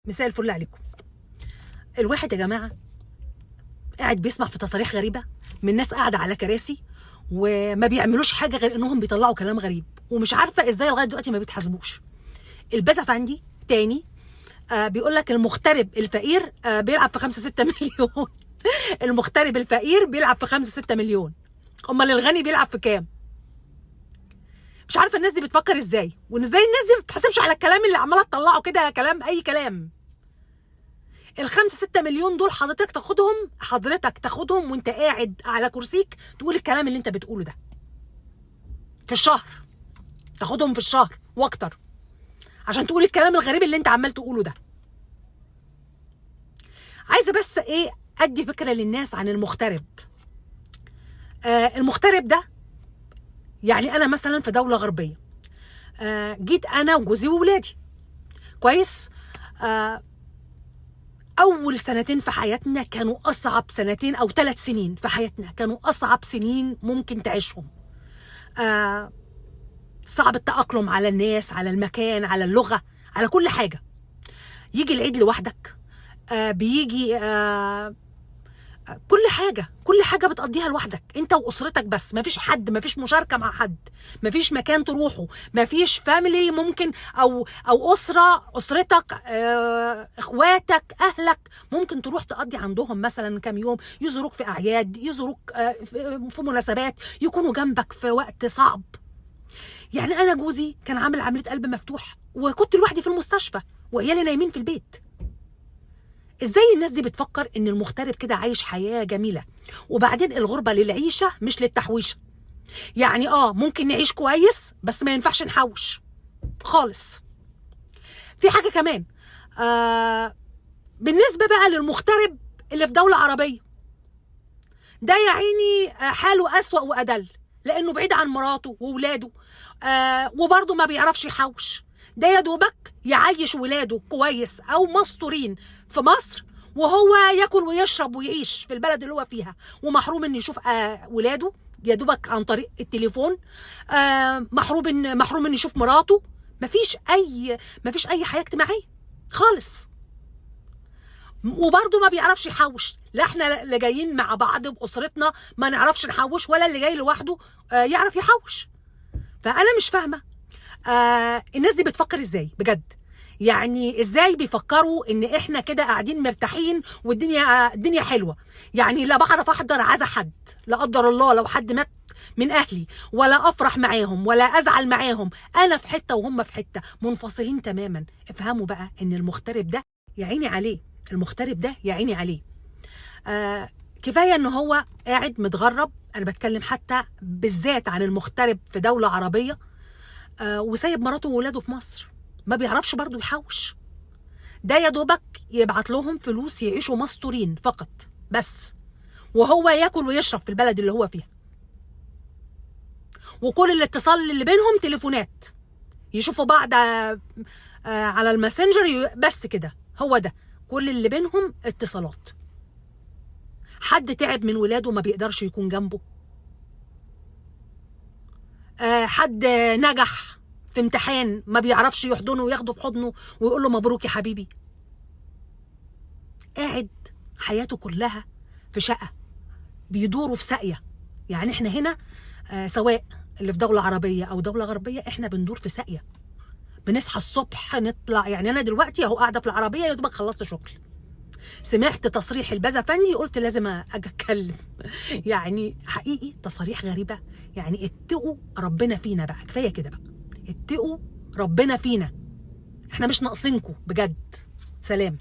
مساء الفل عليكم. الواحد يا جماعه قاعد بيسمع في تصاريح غريبه من ناس قاعده على كراسي وما بيعملوش حاجه غير انهم بيطلعوا كلام غريب، ومش عارفه ازاي لغايه دلوقتي ما بيتحاسبوش. البزف عندي تاني بيقول لك المغترب الفقير بيلعب في 5-6 مليون. المغترب الفقير بيلعب في 5-6 مليون، امال الغني بيلعب في كام؟ مش عارفه الناس دي بتفكر ازاي، وازاي الناس دي ما بتحاسبش على الكلام اللي عماله تطلعه كده، كلام اي كلام. ال5-6 مليون دول حضرتك تاخدهم وانت قاعد على كرسيك تقول الكلام اللي انت بتقوله ده في الشهر، تاخدهم في الشهر واكتر عشان تقول الكلام الغريب اللي انت عمال تقوله ده. عايزه بس ادي فكره للناس عن المغترب. المغترب ده يعني انا مثلا في دوله غربيه، جيت انا وجوزي وولادي كويس. أول سنتين في حياتنا كانوا أصعب سنتين، أو 3 سنين في حياتنا كانوا أصعب سنين ممكن تعيشهم. صعب التأقلم على الناس، على المكان، على اللغة، على كل حاجة. يجي العيد لوحدك، بيجي كل حاجة بتقضيها لوحدك انت واسرتك بس، مفيش حد، مفيش مشاركة مع حد، مفيش مكان تروحه، مفيش فاميلي ممكن او اسرتك، اخواتك، اهلك ممكن تروح تقضي عندهم مثلا كام يوم، يزوروك في اعياد، يزوروك في مناسبات، يكونوا جنبك في وقت صعب. يعني انا جوزي كان عامل عملية قلب مفتوح وكنت لوحدي في المستشفى وعيالي نايمين في البيت. ازاي الناس دي بتفكر ان المغترب كده عايش حياة جميلة؟ وبعدين الغربة للعيشة مش للتحويشة. يعني ممكن نعيش كويس بس ما ينفعش نحوش خالص. في حاجة كمان، بالنسبة بقى للمغترب اللي في دولة عربية، ده يا عيني حاله أسوأ وأدل، لأنه بعيد عن مراته وولاده، وبرضه ما بيعرفش يحوش. ده يا دوبك يعيش ولاده كويس او مستورين في مصر، وهو ياكل ويشرب ويعيش في البلد اللي هو فيها، ومحروم ان يشوف ولاده يا دوبك عن طريق التليفون، محروم ان يشوف مراته. مفيش اي حياه اجتماعيه خالص، وبرضه ما بيعرفش يحوش. لا احنا اللي جايين مع بعض باسرتنا ما نعرفش نحوش، ولا اللي جاي لوحده يعرف يحوش. فانا مش فاهمه الناس دي بتفكر ازاي بجد. يعني ازاي بيفكروا ان احنا كده قاعدين مرتاحين والدنيا حلوه؟ يعني لا بعرف احضر عزا حد، لا قدر الله لو حد مات من اهلي، ولا افرح معاهم ولا ازعل معاهم. انا في حته وهم في حته، منفصلين تماما. افهموا بقى ان المغترب ده يا عيني عليه، المغترب ده يا عيني عليه. كفايه ان هو قاعد متغرب. انا بتكلم حتى بالذات عن المغترب في دوله عربيه، وسايب مراته وولاده في مصر، ما بيعرفش برضو يحوش. ده يا دوبك يبعت لهم فلوس يعيشوا مستورين فقط بس، وهو ياكل ويشرب في البلد اللي هو فيها، وكل الاتصال اللي بينهم تليفونات، يشوفوا بعض على الماسنجر بس كده. هو ده كل اللي بينهم اتصالات. حد تعب من ولاده ما بيقدرش يكون جنبه، حد نجح في امتحان ما بيعرفش يحضنه وياخده في حضنه ويقول له مبروك يا حبيبي. قاعد حياته كلها في شقة، بيدوروا في ساقية. يعني احنا هنا سواء اللي في دولة عربية او دولة غربية، احنا بندور في ساقية، بنصحى الصبح نطلع. يعني انا دلوقتي اهو قاعدة في العربية، يا دوبك خلصت شغل، سمعت تصريح البزفندي قلت لازم اجي اتكلم. يعني حقيقي تصاريح غريبة. يعني اتقوا ربنا فينا بقى، كفاية كده بقى، اتقوا ربنا فينا، احنا مش ناقصينكم بجد. سلام.